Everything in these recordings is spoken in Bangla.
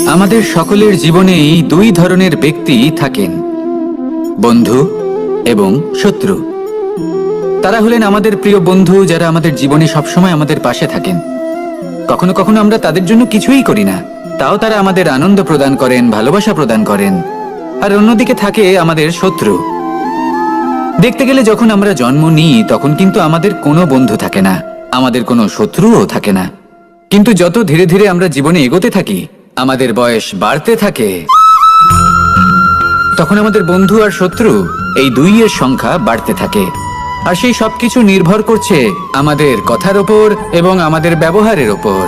আমাদের সকলের জীবনেই দুই ধরনের ব্যক্তি থাকেন, বন্ধু এবং শত্রু। তারা হলেন আমাদের প্রিয় বন্ধু, যারা আমাদের জীবনে সবসময় আমাদের পাশে থাকেন। কখনো কখনো আমরা তাদের জন্য কিছুই করি না, তাও তারা আমাদের আনন্দ প্রদান করেন, ভালোবাসা প্রদান করেন। আর অন্যদিকে থাকে আমাদের শত্রু। দেখতে গেলে যখন আমরা জন্ম নিই তখন কিন্তু আমাদের কোনো বন্ধু থাকে না, আমাদের কোনো শত্রুও থাকে না। কিন্তু যত ধীরে ধীরে আমরা জীবনে এগোতে থাকি, আমাদের বয়স বাড়তে থাকে, তখন আমাদের বন্ধু আর শত্রু এই দুইয়ের সংখ্যা বাড়তে থাকে। আর সেই সবকিছু নির্ভর করছে আমাদের কথার ওপর এবং আমাদের ব্যবহারের ওপর।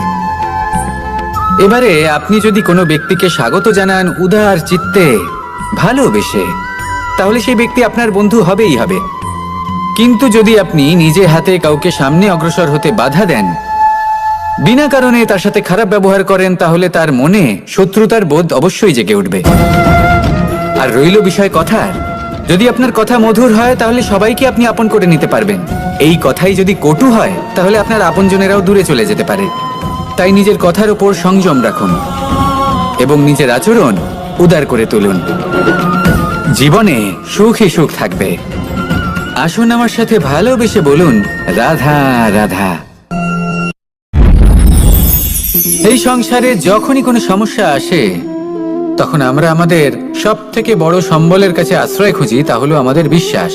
এবারে আপনি যদি কোনো ব্যক্তিকে স্বাগত জানান উদার চিত্তে, ভালোবেসে, তাহলে সেই ব্যক্তি আপনার বন্ধু হবেই হবে। কিন্তু যদি আপনি নিজে হাতে কাউকে সামনে অগ্রসর হতে বাধা দেন, বিনা কারণে তার সাথে খারাপ ব্যবহার করেন, তাহলে তার মনে শত্রুতার বোধ অবশ্যই জেগে উঠবে। আর রইল বিষয় কথার, যদি আপনার কথা মধুর হয় তাহলে সবাইকে আপনি আপন করে নিতে পারবেন। এই কথাই যদি কটু হয় তাহলে আপনার আপনজনেরাও দূরে চলে যেতে পারে। তাই নিজের কথার উপর সংযম রাখুন এবং নিজের আচরণ উদার করে তুলুন। জীবনে সুখই সুখ থাকবে। আসুন আমার সাথে ভালোবেসে বলুন, রাধা রাধা। এই সংসারে যখনই কোনো সমস্যা আসে তখন আমরা আমাদের সব থেকে বড় সম্বলের কাছে আশ্রয় খুঁজি, তা হলো আমাদের বিশ্বাস।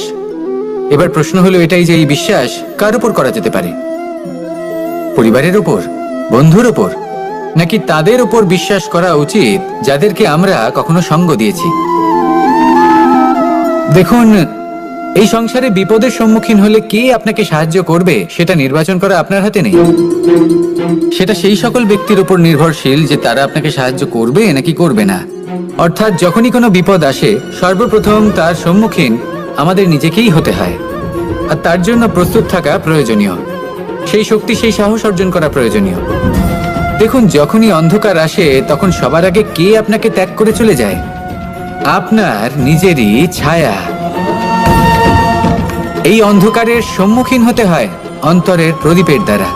এবার প্রশ্ন হলো এটাই যে এই বিশ্বাস কার উপর করা যেতে পারে? পরিবারের উপর, বন্ধুর উপর, নাকি তাদের উপর বিশ্বাস করা উচিত যাদেরকে আমরা কখনো সঙ্গ দিয়েছি? দেখুন, এই সংসারে বিপদের সম্মুখীন হলে কে আপনাকে সাহায্য করবে সেটা নির্বাচন করা আপনার হাতে নেই। সেটা সেই সকল ব্যক্তির উপর নির্ভরশীল যে তারা আপনাকে সাহায্য করবে নাকি করবে না। অর্থাৎ যখনই কোনো বিপদ আসে সর্বপ্রথম তার সম্মুখীন আমাদের নিজেকেই হতে হয়। আর তার জন্য প্রস্তুত থাকা প্রয়োজনীয়, সেই শক্তি, সেই সাহস অর্জন করা প্রয়োজনীয়। দেখুন, যখনই অন্ধকার আসে তখন সবার আগে কে আপনাকে ত্যাগ করে চলে যায়? আপনার নিজেরই ছায়া। এই অন্ধকারের সম্মুখীন হতে হয় অন্তরের প্রদীপের দ্বারা,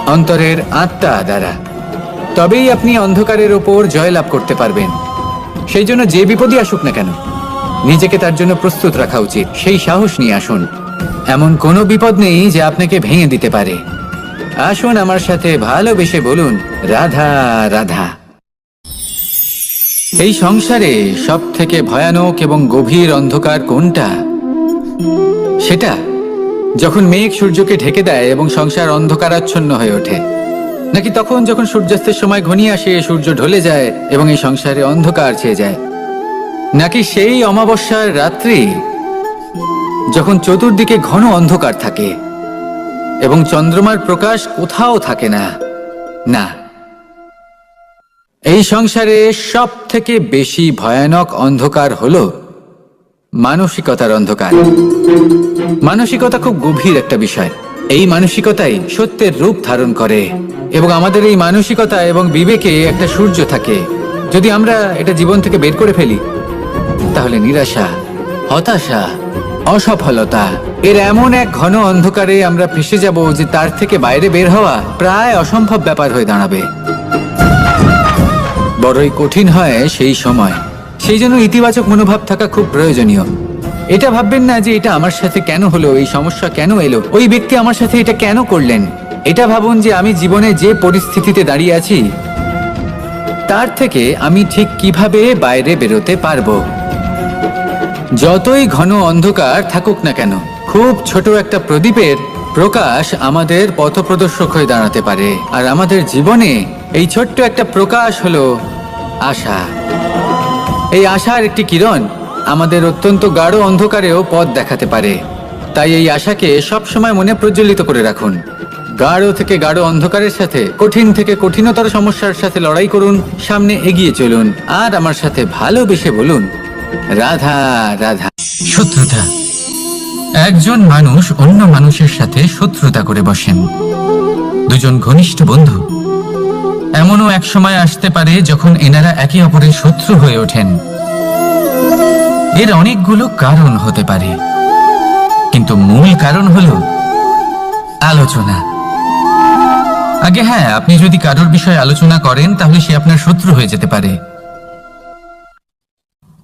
অন্তরের আত্মা দ্বারা। তবেই আপনি অন্ধকারের ওপর জয়লাভ করতে পারবেন। সেই জন্য যে বিপদই আসুক না কেন, নিজেকে তার জন্য প্রস্তুত রাখা উচিত। সেই সাহস নিয়ে আসুন। এমন কোনো বিপদ নেই যে আপনাকে ভেঙে দিতে পারে। আসুন আমার সাথে ভালোবেসে বলুন, রাধা রাধা। এই সংসারে সব থেকে ভয়ানক এবং গভীর অন্ধকার কোনটা? সেটা যখন মেঘ সূর্যকে ঢেকে দেয় এবং সংসার অন্ধকারাচ্ছন্ন হয়ে ওঠে, নাকি তখন যখন সূর্যাস্তের সময় ঘনিয়ে আসে, সূর্য ঢলে যায় এবং এই সংসারে অন্ধকার ছেয়ে যায়, নাকি সেই অমাবস্যার রাত্রি যখন চতুর্দিকে ঘন অন্ধকার থাকে এবং চন্দ্রমার প্রকাশ কোথাও থাকে না? না, এই সংসারে সব থেকে বেশি ভয়ানক অন্ধকার হলো মানসিকতার অন্ধকার। মানসিকতা খুব গভীর একটা বিষয়। এই মানসিকতাই সত্যের রূপ ধারণ করে এবং আমাদের এই মানসিকতা এবং বিবেকে একটা সূর্য থাকে। যদি আমরা এটা জীবন থেকে বের করে ফেলি তাহলে নিরাশা, হতাশা, অসফলতা এর এমন এক ঘন অন্ধকারে আমরা ফেসে যাব যে তার থেকে বাইরে বের হওয়া প্রায় অসম্ভব ব্যাপার হয়ে দাঁড়াবে। বড়ই কঠিন হয় সেই সময়। সেই জন্য ইতিবাচক মনোভাব থাকা খুব প্রয়োজনীয়। এটা ভাববেন না যে এটা আমার সাথে কেন হলো, এই সমস্যা কেন এলো, ওই ব্যক্তি আমার সাথে এটা কেন করলেন। এটা ভাবুন যে আমি জীবনে যে পরিস্থিতিতে দাঁড়িয়ে আছি তার থেকে আমি ঠিক কিভাবে বাইরে বেরোতে পারবো। যতই ঘন অন্ধকার থাকুক না কেন, খুব ছোট একটা প্রদীপের প্রকাশ আমাদের পথপ্রদর্শক হয়ে দাঁড়াতে পারে। আর আমাদের জীবনে এই ছোট্ট একটা প্রকাশ হলো আশা। এই আশার একটি কিরণ আমাদের অত্যন্ত গাঢ় অন্ধকারেও পথ দেখাতে পারে। তাই এই আশাকে সবসময় মনে প্রজ্বলিত করে রাখুন। গাঢ় থেকে গাঢ় অন্ধকারের সাথে, কঠিন থেকে কঠিনতর সমস্যার সাথে লড়াই করুন, সামনে এগিয়ে চলুন। আর আমার সাথে ভালোবেসে বলুন, রাধা রাধা। শত্রুতা। একজন মানুষ অন্য মানুষের সাথে শত্রুতা করে বসেন। দুজন ঘনিষ্ঠ বন্ধু। এমনও এক সময় আসতে পারে যখন এনারা একে অপরের শত্রু হয়ে ওঠেন। এর অনেকগুলো কারণ হতে পারে। কিন্তু মূল কারণ হলো আলোচনা। আগে হ্যাঁ, আপনি যদি কারোর বিষয়ে আলোচনা করেন তাহলে সে আপনার শত্রু হয়ে যেতে পারে।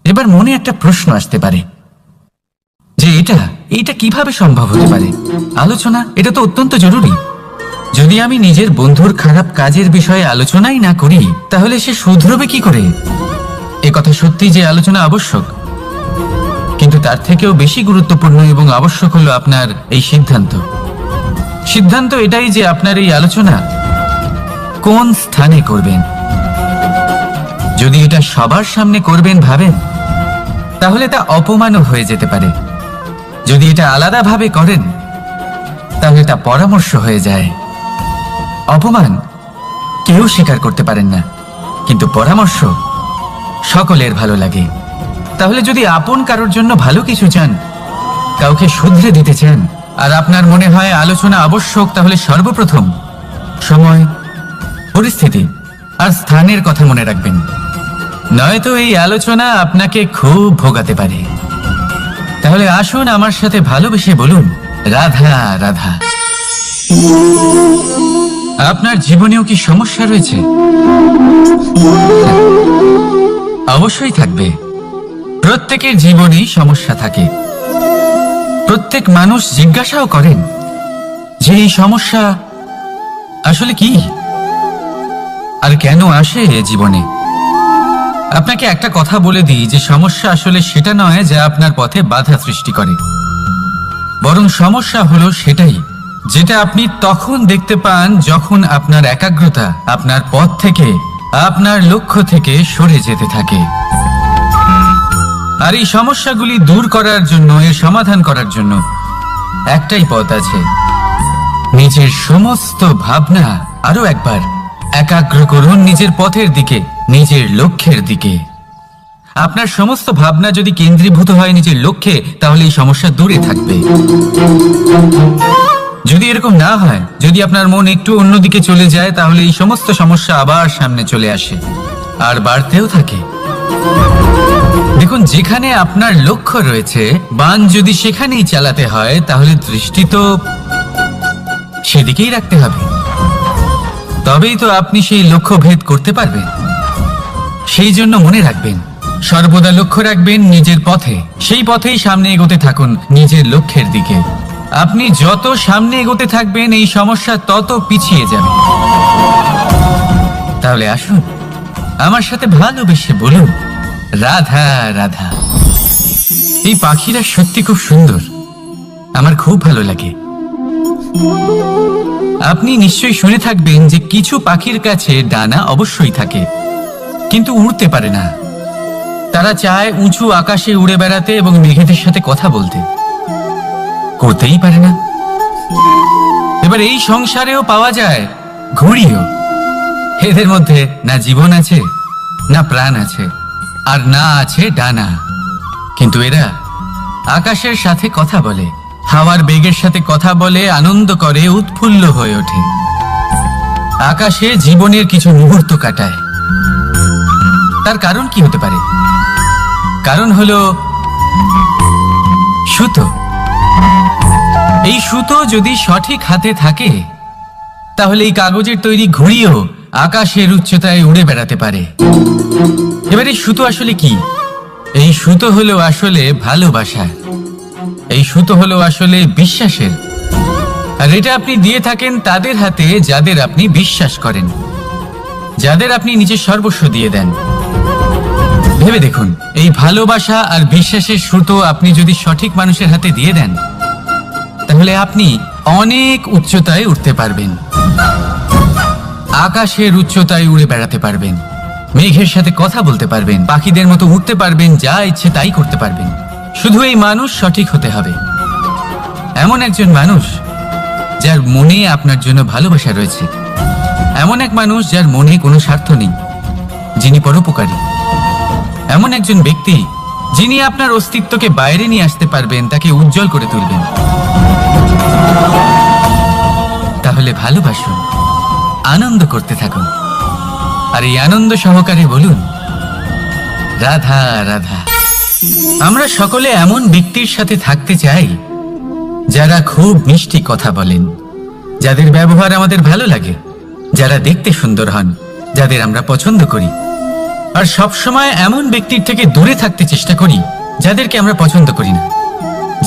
এবার মনে একটা প্রশ্ন আসতে পারে যে এটা কিভাবে সম্ভব হতে পারে? আলোচনা এটা তো অত্যন্ত জরুরি। যদি আমি নিজের বন্ধুর খারাপ কাজের বিষয়ে আলোচনাই না করি তাহলে সে শুধরবে কি করে? এ কথা সত্যি যে আলোচনা আবশ্যক, কিন্তু তার থেকেও বেশি গুরুত্বপূর্ণ এবং আবশ্যক হলো আপনার এই সিদ্ধান্ত এটাই যে আপনার এই আলোচনা কোন স্থানে করবেন। যদি এটা সবার সামনে করবেন ভাবেন, তাহলে তা অপমানও হয়ে যেতে পারে। যদি এটা আলাদাভাবে করেন তাহলে তা পরামর্শ হয়ে যায়। অপমান কেউ স্বীকার করতে পারেন না, কিন্তু পরামর্শ সকলের ভালো লাগে। তাহলে যদি আপন কারোর জন্য ভালো কিছু চান, কাউকে শুধরে দিতে চান, আর আপনার মনে হয় আলোচনা আবশ্যক, তাহলে সর্বপ্রথম সময়, পরিস্থিতি আর স্থানের কথা মনে রাখবেন। নয়তো এই আলোচনা আপনাকে খুব ভোগাতে পারে। তাহলে আসুন আমার সাথে ভালোবেসে বলুন, রাধা রাধা। আপনার জীবনেও কি সমস্যা রয়েছে? অবশ্যই থাকবে। প্রত্যেকের জীবনেই সমস্যা থাকে। প্রত্যেক মানুষ জিজ্ঞাসাও করেন যে এই সমস্যা আসলে কি আর কেন আসে জীবনে। আপনাকে একটা কথা বলে দিই যে সমস্যা আসলে সেটা নয় যা আপনার পথে বাধা সৃষ্টি করে, বরং সমস্যা হলো সেটাই যেটা আপনি তখন দেখতে পান যখন আপনার একাগ্রতা আপনার পথ থেকে, আপনার লক্ষ্য থেকে সরে যেতে থাকে। আর এই সমস্যাগুলি দূর করার জন্য, এর সমাধান করার জন্য একটাই পথ আছে। নিজের সমস্ত ভাবনা আরো একবার একাগ্র করুন নিজের পথের দিকে, নিজের লক্ষ্যের দিকে। আপনার সমস্ত ভাবনা যদি কেন্দ্রীভূত হয় নিজের লক্ষ্যে, তাহলে এই সমস্যা দূরে থাকবে। যদি এরকম না হয়, যদি আপনার মন একটু অন্যদিকে চলে যায়, তাহলে এই সমস্ত সমস্যা আবার সামনে চলে আসে আর বাড়তেও থাকে। দেখুন, যেখানে আপনার লক্ষ্য রয়েছে, বান যদি সেখানেই চালাতে হয়, তাহলে দৃষ্টি তো সেদিকেই রাখতে হবে। তবেই তো আপনি সেই লক্ষ্য ভেদ করতে পারবেন। সেই জন্য মনে রাখবেন, সর্বদা লক্ষ্য রাখবেন নিজের পথে, সেই পথেই সামনে এগোতে থাকুন নিজের লক্ষ্যের দিকে। আপনি যত সামনে এগোতে থাকবেন এই সমস্যা তত পিছিয়ে যাবে। তাহলে আসুন আমার সাথে ভালোবেসে বলুন, রাধা রাধা। এই পাখিরা সত্যি খুব সুন্দর, আমার খুব ভালো লাগে। আপনি নিশ্চয়ই শুনে থাকবেন যে কিছু পাখির কাছে ডানা অবশ্যই থাকে, কিন্তু উড়তে পারে না। তারা চায় উঁচু আকাশে উড়ে বেড়াতে এবং মেঘেদের সাথে কথা বলতে, করতেই পারে না। এবার এই সংসারেও পাওয়া যায় ঘুড়িও। এদের মধ্যে না জীবন আছে, না প্রাণ আছে, আর না আছে ডানা, কিন্তু এরা আকাশের সাথে কথা বলে, হাওয়ার বেগের সাথে কথা বলে, আনন্দ করে, উৎফুল্ল হয়ে ওঠে। আকাশে জীবনের কিছু মুহূর্ত কাটায়। তার কারণ কি হতে পারে? কারণ হলো সুতো। এই সুতো যদি সঠিক হাতে থাকে, তাহলে এই কাগজের তৈরি ঘুড়িও আকাশের উচ্চতায় উড়ে বেড়াতে পারে। এবার এই সুতো আসলে কি? এই সুতো হলো আসলে ভালোবাসা। এই সুতো হলো আসলে বিশ্বাসের। আর এটা আপনি দিয়ে থাকেন তাদের হাতে যাদের আপনি বিশ্বাস করেন, যাদের আপনি নিজের সর্বস্ব দিয়ে দেন। ভেবে দেখুন, এই ভালোবাসা আর বিশ্বাসের সুতো আপনি যদি সঠিক মানুষের হাতে দিয়ে দেন, তাহলে আপনি অনেক উচ্চতায় উঠতে পারবেন। আকাশের উচ্চতায় উড়ে বেড়াতে পারবেন, মেঘের সাথে কথা বলতে পারবেন, পাখিদের মতো উঠতে পারবেন, যা ইচ্ছে তাই করতে পারবেন। শুধু এই মানুষ সঠিক হতে হবে, এমন একজন মানুষ যার মনে আপনার জন্য ভালোবাসা রয়েছে, এমন এক মানুষ যার মনে কোনো স্বার্থ নেই, যিনি পরোপকারী, এমন একজন ব্যক্তি যিনি আপনার অস্তিত্বকে বাইরে নিয়ে আসতে পারবেন, তাকে উজ্জ্বল করে তুলবেন। তাহলে ভালোবাসুন, আনন্দ করতে থাকুন, আর এই আনন্দ সহকারে বলুন, রাধা রাধা। আমরা সকলে এমন ব্যক্তির সাথে থাকতে চাই যারা খুব মিষ্টি কথা বলেন, যাদের ব্যবহার আমাদের ভালো লাগে, যারা দেখতে সুন্দর হন, যাদের আমরা পছন্দ করি। আর সবসময় এমন ব্যক্তির থেকে দূরে থাকতে চেষ্টা করি যাদেরকে আমরা পছন্দ করি না,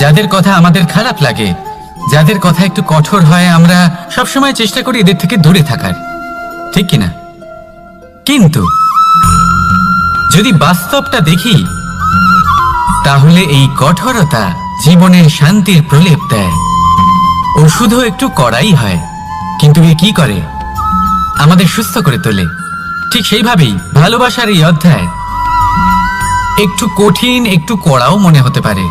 যাদের কথা আমাদের খারাপ লাগে, যাদের কথা একটু কঠোর হয়। আমরা সবসময় চেষ্টা করি এদের থেকে দূরে থাকার, ঠিক কিনা? কিন্তু যদি বাস্তবটা দেখি, তাহলে এই কঠোরতা জীবনে শান্তির প্রলেপ দেয়। ওষুধও একটু কড়াই হয়, কিন্তু এ কি করে? আমাদের সুস্থ করে তোলে। ঠিক সেইভাবেই ভালোবাসার এই অধ্যায় একটু কঠিন, একটু কড়াও মনে হতে পারে,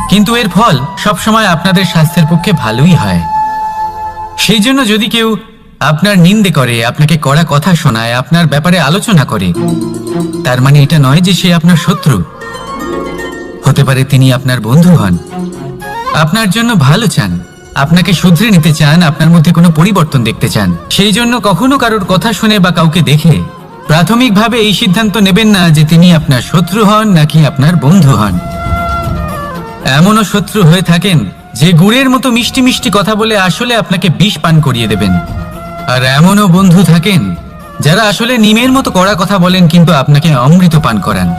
কিন্তু এর ফল সবসময় আপনাদের স্বাস্থ্যের পক্ষে ভালোই হয়। সেই জন্য যদি কেউ আপনার নিন্দে করে, আপনাকে কড়া কথা শোনায়, আপনার ব্যাপারে আলোচনা করে, তার মানে এটা নয় যে সে আপনার শত্রু। হতে পারে তিনি আপনার বন্ধু হন, আপনার জন্য ভালো চান, আপনাকে শুধরে নিতে চান, আপনার মধ্যে কোনো পরিবর্তন দেখতে চান। সেই জন্য কখনো কারোর কথা শুনে বা কাউকে দেখে প্রাথমিকভাবে এই সিদ্ধান্ত নেবেন না যে তিনি আপনার শত্রু হন নাকি আপনার বন্ধু হন। এমনও শত্রু হয়ে থাকেন যে গুড়ের মতো মিষ্টি মিষ্টি কথা বলে আসলে আপনাকে বিষ পান করিয়ে দেবেন। আর এমনও বন্ধু থাকেন যারা আসলে নিমের মতো কড়া কথা বলেন কিন্তু আপনাকে অমৃত পান করান।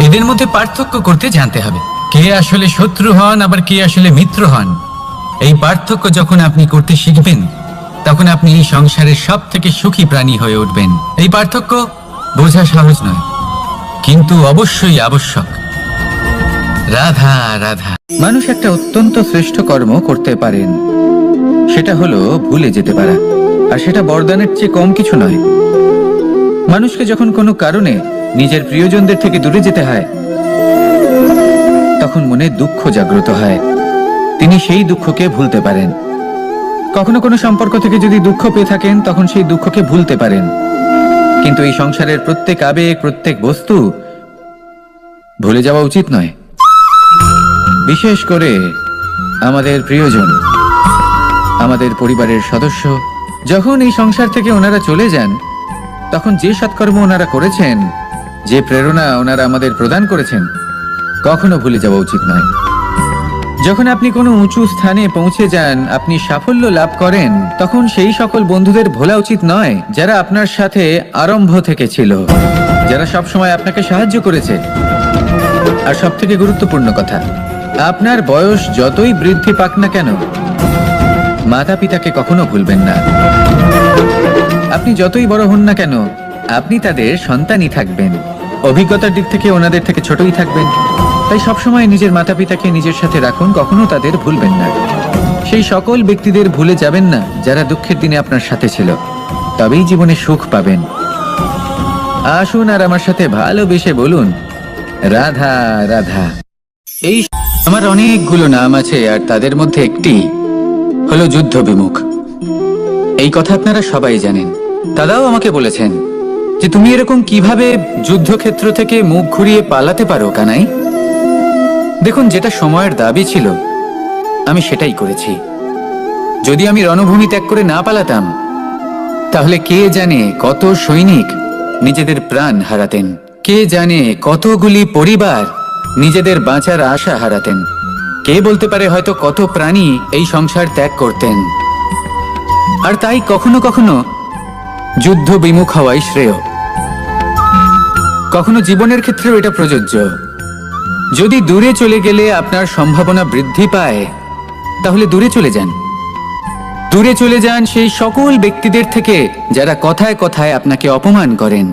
এদের মধ্যে পার্থক্য করতে জানতে হবে, কে আসলে শত্রু হন আবার কে আসলে মিত্র হন। এই পার্থক্য যখন আপনি করতে শিখবেন, তখন আপনি এই সংসারের সব থেকে সুখী প্রাণী হয়ে উঠবেন। এই পার্থক্য বোঝা সহজ নয়, কিন্তু অবশ্যই আবশ্যক। রাধা রাধা। মানুষ একটা অত্যন্ত শ্রেষ্ঠ কর্ম করতে পারেন, সেটা হলো ভুলে যেতে পারা। আর সেটা বরদানের চেয়ে কম কিছু নয়। মানুষকে যখন কোনো কারণে নিজের প্রিয়জনদের থেকে দূরে যেতে হয়, তখন মনে দুঃখ জাগ্রত হয়। তিনি সেই দুঃখকে ভুলতে পারেন। কখনো কোনো সম্পর্ক থেকে যদি দুঃখ পেয়ে থাকেন, তখন সেই দুঃখকে ভুলতে পারেন। কিন্তু এই সংসারের প্রত্যেক আবেগ, প্রত্যেক বস্তু ভুলে যাওয়া উচিত নয়। বিশেষ করে আমাদের প্রিয়জন, আমাদের পরিবারের সদস্য। যখন এই সংসার থেকে ওনারা চলে যান, তখন যে সৎকর্ম ওনারা করেছেন, যে প্রেরণা ওনারা আমাদের প্রদান করেছেন, কখনো ভুলে যাওয়া উচিত নয়। যখন আপনি কোনো উঁচু স্থানে পৌঁছে যান, আপনি সাফল্য লাভ করেন, তখন সেই সকল বন্ধুদের ভোলা উচিত নয় যারা আপনার সাথে আরম্ভ থেকে ছিল, যারা সবসময় আপনাকে সাহায্য করেছে। আর সব থেকে গুরুত্বপূর্ণ কথা, আপনার বয়স যতই বৃদ্ধি পাক না কেন, মাতা পিতাকে কখনো ভুলবেন না। আপনি যতই বড় হন না কেন, আপনি তাদের সন্তানই থাকবেন। অভিজ্ঞতার দিক থেকে ওনাদের থেকে ছোটই থাকবেন। তাই সবসময় নিজের মাতা পিতাকে নিজের সাথে রাখুন, কখনো তাদের ভুলবেন না। সেই সকল ব্যক্তিদের ভুলে যাবেন না যারা দুঃখের দিনে আপনার সাথে ছিল, তবেই জীবনে সুখ পাবেন। আসুন আর আমার সাথে ভালোবেসে বলুন, রাধা রাধা। এই আমার অনেকগুলো নাম আছে, আর তাদের মধ্যে একটি হলো যুদ্ধ বিমুখ। এই কথা আপনারা সবাই জানেন। দাদাও আমাকে বলেছেন যে তুমি এরকম কিভাবে যুদ্ধক্ষেত্র থেকে মুখ ঘুরিয়ে পালাতে পারো কানাই। দেখুন, যেটা সময়ের দাবি ছিল আমি সেটাই করেছি। যদি আমি রণভূমি ত্যাগ করে না পালাতাম, তাহলে কে জানে কত সৈনিক নিজেদের প্রাণ হারাতেন, কে জানে কতগুলি পরিবার নিজেদের বাঁচার আশা হারাতেন, কে বলতে পারে হয়তো কত প্রাণী এই সংসার ত্যাগ করতেন। আর তাই কখনো কখনো যুদ্ধ বিমুখ হওয়াই শ্রেয়। কখনো জীবনের ক্ষেত্রেও এটা প্রযোজ্য। যদি দূরে চলে গেলে আপনার সম্ভাবনা বৃদ্ধি পায়, তাহলে দূরে চলে যান। দূরে চলে যান সেই সকল ব্যক্তিদের থেকে যারা কথায় কথায় আপনাকে অপমান করেন,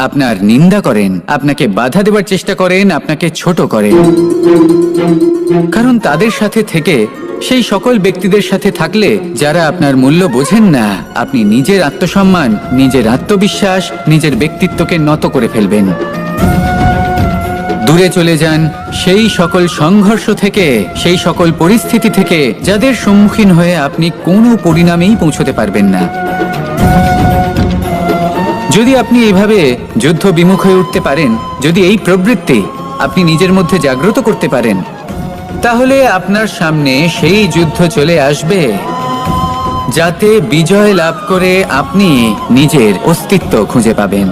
আপনার নিন্দা করেন, আপনাকে বাধা দেওয়ার চেষ্টা করেন, আপনাকে ছোট করেন। কারণ তাদের সাথে থেকে, সেই সকল ব্যক্তিদের সাথে থাকলে যারা আপনার মূল্য বোঝেন না, আপনি নিজের আত্মসম্মান, নিজের আত্মবিশ্বাস, নিজের ব্যক্তিত্বকে নত করে ফেলবেন। দূরে চলে যান সেই সকল সংঘর্ষ থেকে, সেই সকল পরিস্থিতি থেকে যাদের সম্মুখীন হয়ে আপনি কোনো পরিণামেই পৌঁছতে পারবেন না। যদি আপনি এইভাবে যুদ্ধ বিমুখ হয়ে উঠতে পারেন, যদি এই প্রবৃত্তি আপনি নিজের মধ্যে জাগ্রত করতে পারেন, তাহলে আপনার সামনে সেই যুদ্ধ চলে আসবে যাতে বিজয় লাভ করে আপনি নিজের অস্তিত্ব খুঁজে পাবেন।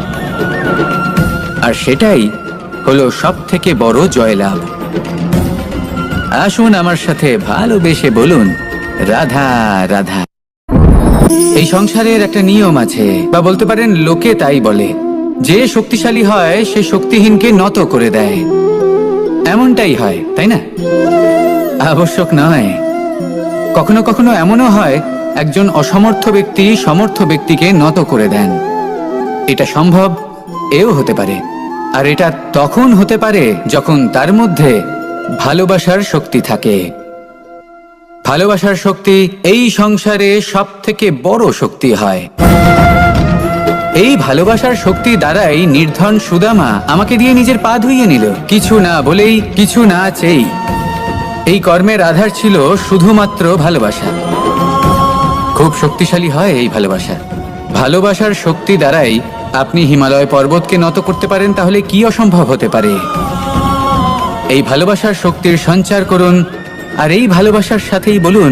আর সেটাই হলো সব থেকে বড় জয়লাভ। আসুন আমার সাথে ভালোবেসে বলুন, রাধা রাধা। এই সংসারের একটা নিয়ম আছে, বা বলতে পারেন লোকে তাই বলে, যে শক্তিশালী হয় সে শক্তিহীনকে নত করে দেয়। এমনটাই হয়, তাই না? আবশ্যক নয়, কখনো কখনো এমনও হয় একজন অসমর্থ ব্যক্তি সমর্থ ব্যক্তিকে নত করে দেন। এটা সম্ভব, এও হতে পারে। আর এটা তখন হতে পারে যখন তার মধ্যে ভালোবাসার শক্তি থাকে। ভালোবাসার শক্তি এই সংসারে সব থেকে বড় শক্তি হয়। এই ভালোবাসার শক্তি দ্বারাই নির্ধন সুদামা আমাকে দিয়ে নিজের পা ধুইয়ে নিল, কিছু না বলেই, কিছু না চেয়েই। এই কর্মের আধার ছিল শুধুমাত্র ভালোবাসা। খুব শক্তিশালী হয় এই ভালোবাসা। ভালোবাসার শক্তি দ্বারাই আপনি হিমালয় পর্বতকে নত করতে পারেন, তাহলে কি অসম্ভব হতে পারে? এই ভালোবাসার শক্তির সঞ্চার করুন, আর এই ভালোবাসার সাথেই বলুন,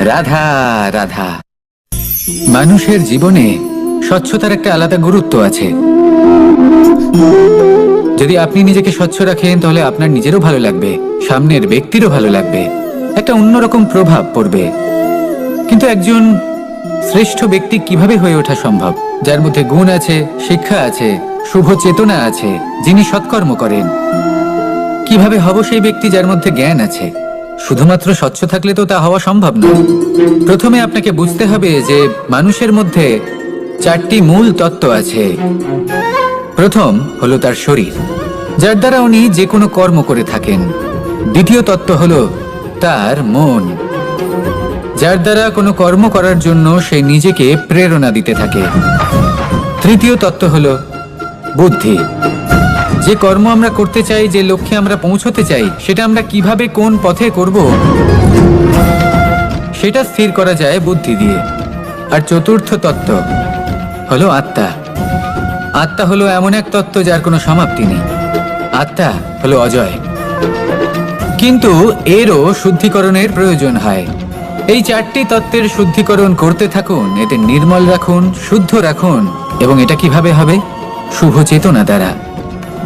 রাধা রাধা। মানুষের জীবনে স্বচ্ছতার একটা আলাদা গুরুত্ব আছে। যদি আপনি নিজেকে স্বচ্ছ রাখেন তাহলে আপনার নিজেরও ভালো লাগবে, সামনের ব্যক্তিরও ভালো লাগবে, একটা অন্যরকম প্রভাব পড়বে। কিন্তু একজন শ্রেষ্ঠ ব্যক্তি কিভাবে হয়ে ওঠা সম্ভব? যার মধ্যে গুণ আছে, শিক্ষা আছে, শুভ চেতনা আছে, যিনি সৎকর্ম করেন। কিভাবে হব সেই ব্যক্তি যার মধ্যে জ্ঞান আছে? শুধুমাত্র স্বচ্ছ থাকলে তো তা হওয়া সম্ভব না। প্রথমে আপনাকে বুঝতে হবে যে মানুষের মধ্যে 4টি মূল তত্ত্ব আছে। প্রথম হলো তার শরীর, যার দ্বারা উনি যে কোনো কর্ম করে থাকেন। দ্বিতীয় তত্ত্ব হলো তার মন, যার দ্বারা কোনো কর্ম করার জন্য সে নিজেকে প্রেরণা দিতে থাকে। তৃতীয় তত্ত্ব হলো বুদ্ধি, যে কর্ম আমরা করতে চাই, যে লক্ষ্যে আমরা পৌঁছতে চাই, সেটা আমরা কিভাবে কোন পথে করব সেটা স্থির করা যায় বুদ্ধি দিয়ে। আর চতুর্থ তত্ত্ব হলো আত্মা। আত্মা হলো এমন এক তত্ত্ব যার কোনো সমাপ্তি নেই। আত্মা হলো অজয়, কিন্তু এরও শুদ্ধিকরণের প্রয়োজন হয়। এই 4টি তত্ত্বের শুদ্ধিকরণ করতে থাকুন, এতে নির্মল রাখুন, শুদ্ধ রাখুন। এবং এটা কিভাবে হবে? শুভ চেতনা দ্বারা,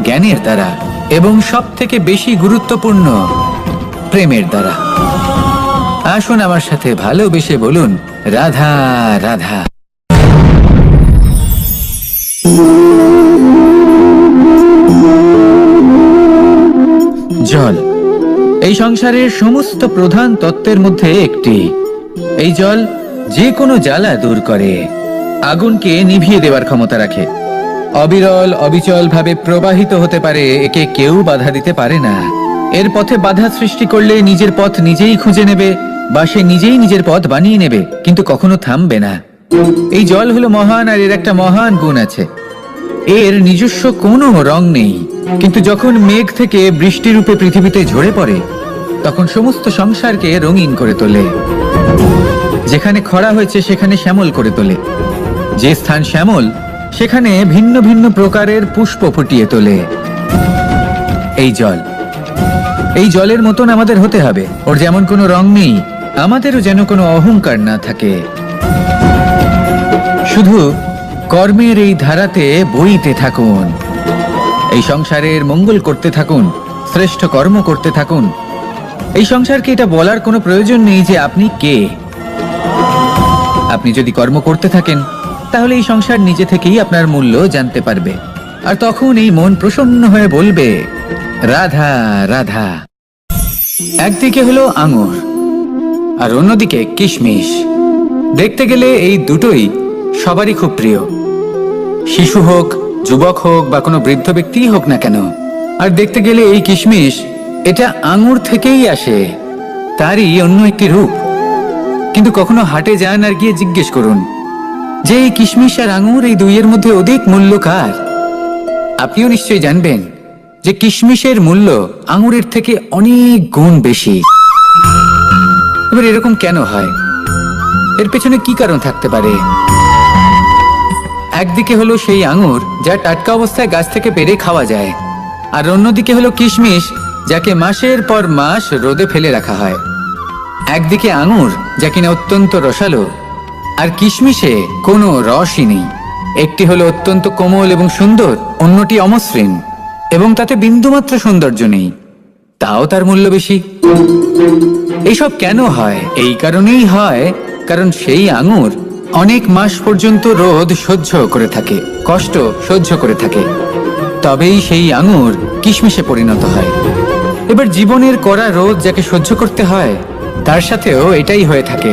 জ্ঞানের দ্বারা, এবং সব থেকে বেশি গুরুত্বপূর্ণ প্রেমের দ্বারা। আসুন আমার সাথে ভালোবেসে বলুন, রাধা রাধা। জল এই সংসারের সমস্ত প্রধান তত্ত্বের মধ্যে একটি। এই জল যে কোনো জ্বালা দূর করে, আগুনকে নিভিয়ে দেওয়ার ক্ষমতা রাখে, অবিরল অবিচল ভাবে প্রবাহিত হতে পারে, একে কেউ বাধা দিতে পারে না। এর পথে বাধা সৃষ্টি করলে নিজের পথ নিজেই খুঁজে নেবে, বা সে নিজেই নিজের পথ বানিয়ে নেবে, কিন্তু কখনো থামবে না। এই জল হলো মহান, আর এর একটা মহান গুণ আছে, এর নিজস্ব কোনো রং নেই। কিন্তু যখন মেঘ থেকে বৃষ্টি রূপে পৃথিবীতে ঝরে পড়ে, তখন সমস্ত সংসারকে রঙিন করে তোলে। যেখানে খরা হয়েছে সেখানে শ্যামল করে তোলে, যে স্থান শ্যামল সেখানে ভিন্ন ভিন্ন প্রকারের পুষ্প ফুটিয়ে তোলে। এই জল, এই জলের মতন আমাদের হতে হবে। ওর যেমন কোনো রং নেই, আমাদেরও যেন কোনো অহংকার না থাকে। শুধু কর্মের এই ধারাতে বইতে থাকুন, এই সংসারের মঙ্গল করতে থাকুন, শ্রেষ্ঠ কর্ম করতে থাকুন। এই সংসারকে এটা বলার কোনো প্রয়োজন নেই যে আপনি কে। আপনি যদি কর্ম করতে থাকেন তাহলে এই সংসার নিজে থেকেই আপনার মূল্য জানতে পারবে, আর তখন এই মন প্রসন্ন হয়ে বলবে, রাধা রাধা। একদিকে হলো আঙুর, আর অন্যদিকে কিশমিশ। দেখতে গেলে এই দুটোই সবারই খুব প্রিয়, শিশু হোক, যুবক হোক, বা কোনো বৃদ্ধ ব্যক্তিই হোক না কেন। আর দেখতে গেলে এই কিশমিশ, এটা আঙুর থেকেই আসে, তারই অন্য একটি রূপ। কিন্তু কখনো হাটে যান আর গিয়ে জিজ্ঞেস করুন যে এই কিশমিশ আর আঙুর, এই দুইয়ের মধ্যে অধিক মূল্য কার? আপনিও নিশ্চয়ই জানবেন যে কিশমিশের মূল্য আঙুরের থেকে অনেক গুণ বেশি। এবার এরকম কেন হয়? এর পেছনে কি কারণ থাকতে পারে? একদিকে হলো সেই আঙুর যা টাটকা অবস্থায় গাছ থেকে পেড়ে খাওয়া যায়, আর অন্যদিকে হলো কিশমিশ যাকে মাসের পর মাস রোদে ফেলে রাখা হয়। একদিকে আঙুর যা কিনা অত্যন্ত রসালো, আর কিশমিশে কোনো রসই নেই। একটি হলো অত্যন্ত কোমল এবং সুন্দর, অন্যটি অমসৃণ এবং তাতে বিন্দুমাত্র সৌন্দর্য নেই। তাও তার মূল্য বেশি। এইসব কেন হয়? এই কারণেই হয় কারণ সেই আঙুর অনেক মাস পর্যন্ত রোদ সহ্য করে থাকে, কষ্ট সহ্য করে থাকে, তবেই সেই আঙুর কিশমিশে পরিণত হয়। এবার জীবনের কড়া রোদ যাকে সহ্য করতে হয় তার সাথেও এটাই হয়ে থাকে,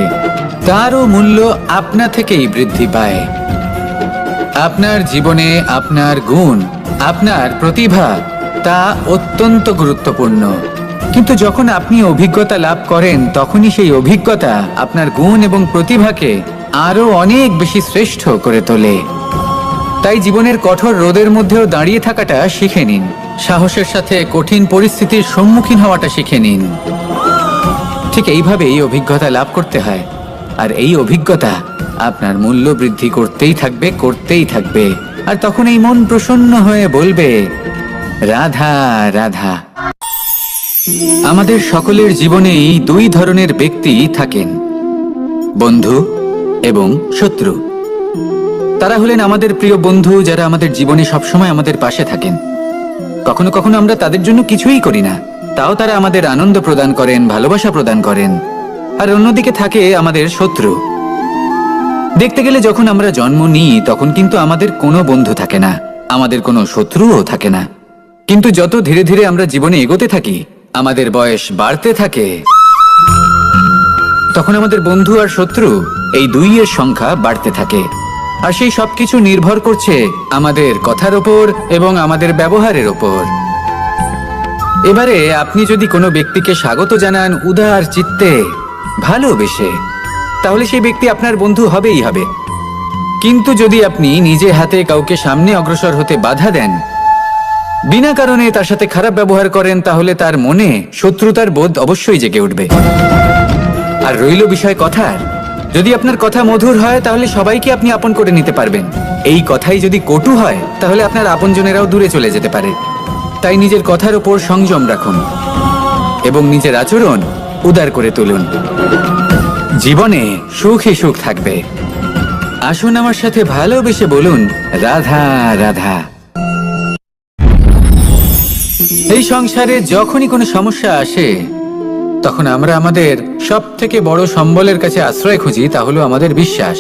তারও মূল্য আপনা থেকেই বৃদ্ধি পায়। আপনার জীবনে আপনার গুণ, আপনার প্রতিভা তা অত্যন্ত গুরুত্বপূর্ণ, কিন্তু যখন আপনি অভিজ্ঞতা লাভ করেন তখনই সেই অভিজ্ঞতা আপনার গুণ এবং প্রতিভাকে আরো অনেক বেশি শ্রেষ্ঠ করে তোলে। তাই জীবনের কঠোর রোদের মধ্যেও দাঁড়িয়ে থাকাটা শিখে নিন, সাহসের সাথে কঠিন পরিস্থিতির সম্মুখীন হওয়াটা শিখে নিন। ঠিক এইভাবেই অভিজ্ঞতা লাভ করতে হয়, আর এই অভিজ্ঞতা আপনার মূল্য বৃদ্ধি করতেই থাকবে, করতেই থাকবে। আর তখন এই মন প্রসন্ন হয়ে বলবে, রাধা রাধা। আমাদের সকলের জীবনেই দুই ধরনের ব্যক্তি থাকেন, বন্ধু এবং শত্রু। তারা হলেন আমাদের প্রিয় বন্ধু, যারা আমাদের জীবনে সবসময় আমাদের পাশে থাকেন। কখনো কখনো আমরা তাদের জন্য কিছুই করি না, তাও তারা আমাদের আনন্দ প্রদান করেন, ভালোবাসা প্রদান করেন। আর অন্যদিকে থাকে আমাদের শত্রু। দেখতে গেলে যখন আমরা জন্ম নিই তখন কিন্তু আমাদের কোনো বন্ধু থাকে না, আমাদের কোনো শত্রুও থাকে না। কিন্তু যত ধীরে ধীরে আমরা জীবনে এগোতে থাকি, আমাদের বয়স বাড়তে থাকে, তখন আমাদের বন্ধু আর শত্রু এই দুইয়ের সংখ্যা বাড়তে থাকে। আর সেই সবকিছু নির্ভর করছে আমাদের কথার ওপর এবং আমাদের ব্যবহারের ওপর। এবারে আপনি যদি কোনো ব্যক্তিকে স্বাগত জানান উদার চিত্তে, ভালোবেসে, তাহলে সেই ব্যক্তি আপনার বন্ধু হবেই হবে। কিন্তু যদি আপনি নিজে হাতে কাউকে সামনে অগ্রসর হতে বাধা দেন, বিনা কারণে তার সাথে খারাপ ব্যবহার করেন, তাহলে তার মনে শত্রুতার বোধ অবশ্যই জেগে উঠবে। আর রইল বিষয় কথার, যদি আপনার কথা মধুর হয় তাহলে সবাইকে আপনি আপন করে নিতে পারবেন। এই কথাই যদি কটু হয় তাহলে আপনার আপনজনেরাও দূরে চলে যেতে পারে। তাই নিজের কথার উপর সংযম রাখুন এবং নিজের আচরণ উদার করে তুলুন। জীবনে সুখে সুখ থাকবে। আসুন আমার সাথে ভালোবেসে বলুন, রাধা রাধা। এই সংসারে যখনই কোনো সমস্যা আসে তখন আমরা আমাদের সব থেকে বড় সম্বলের কাছে আশ্রয় খুঁজি, তা হলো আমাদের বিশ্বাস।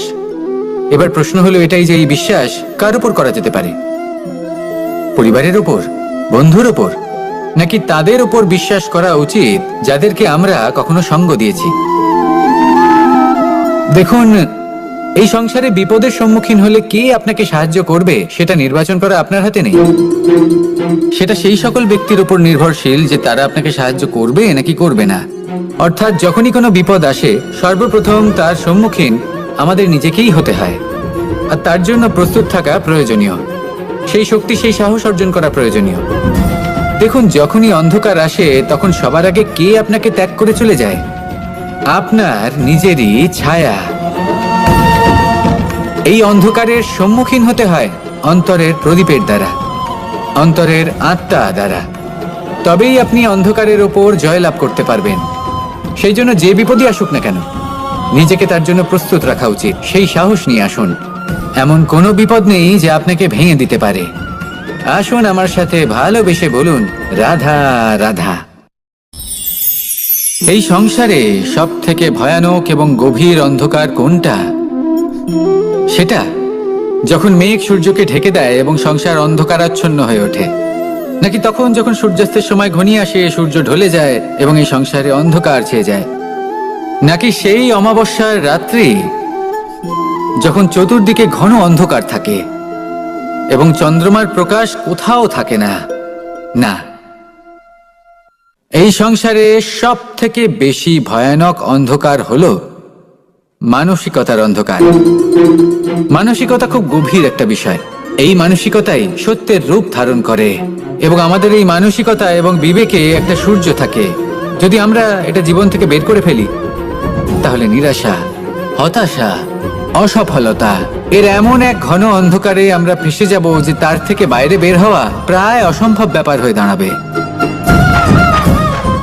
এবার প্রশ্ন হলো এটাই যে এই বিশ্বাস কার উপর করা যেতে পারে? পরিবারের উপর, বন্ধুর উপর, নাকি তাদের উপর বিশ্বাস করা উচিত যাদেরকে আমরা কখনো সঙ্গ দিয়েছি? দেখুন, এই সংসারে বিপদের সম্মুখীন হলে কে আপনাকে সাহায্য করবে সেটা নির্বাচন করা আপনার হাতে নেই। সেটা সেই সকল ব্যক্তির উপর নির্ভরশীল যে তারা আপনাকে সাহায্য করবে নাকি করবে না। অর্থাৎ যখনই কোনো বিপদ আসে সর্বপ্রথম তার সম্মুখীন আমাদের নিজেকেই হতে হয়, আর তার জন্য প্রস্তুত থাকা প্রয়োজনীয়। সেই শক্তি, সেই সাহস অর্জন করা প্রয়োজনীয়। দেখুন, যখনই অন্ধকার আসে তখন সবার আগে কে আপনাকে ত্যাগ করে চলে যায়? আপনার নিজেরই ছায়া। এই অন্ধকারের সম্মুখীন হতে হয় অন্তরের প্রদীপের দ্বারা, অন্তরের আত্মা দ্বারা। তবেই আপনি অন্ধকারের ওপর জয়লাভ করতে পারবেন। সেই জন্য যে বিপদই আসুক না কেন নিজেকে তার জন্য প্রস্তুত রাখা উচিত। সেই সাহস নিয়ে আসুন। এমন কোনো বিপদ নেই যে আপনাকে ভেঙে দিতে পারে। আসুন আমার সাথে ভালোবেসে বলুন, রাধা রাধা। এই সংসারে সব থেকে ভয়ানক এবং গভীর অন্ধকার কোনটা? সেটা যখন মেঘ সূর্যকে ঢেকে দেয় এবং সংসার অন্ধকারাচ্ছন্ন হয়ে ওঠে, নাকি তখন যখন সূর্যাস্তের সময় ঘনিয়ে আসে, সূর্য ঢলে যায় এবং এই সংসারে অন্ধকার ছেয়ে যায়, নাকি সেই অমাবস্যার রাত্রি যখন চতুর্দিকে ঘন অন্ধকার থাকে এবং চন্দ্রমার প্রকাশ কোথাও থাকে না? না, এই সংসারে সব থেকে বেশি ভয়ানক অন্ধকার হলো মানসিকতার অন্ধকার। মানসিকতা খুব গভীর একটা বিষয়। এই মানসিকতাই সত্যের রূপ ধারণ করে এবং আমাদের এই মানসিকতা এবং বিবেকে একটা সূর্য থাকে। যদি আমরা এটা জীবন থেকে বের করে ফেলি তাহলে নিরাশা, হতাশা, অসফলতা এর এমন এক ঘন অন্ধকারে আমরা ফেসে যাব যে তার থেকে বাইরে বের হওয়া প্রায় অসম্ভব ব্যাপার হয়ে দাঁড়াবে।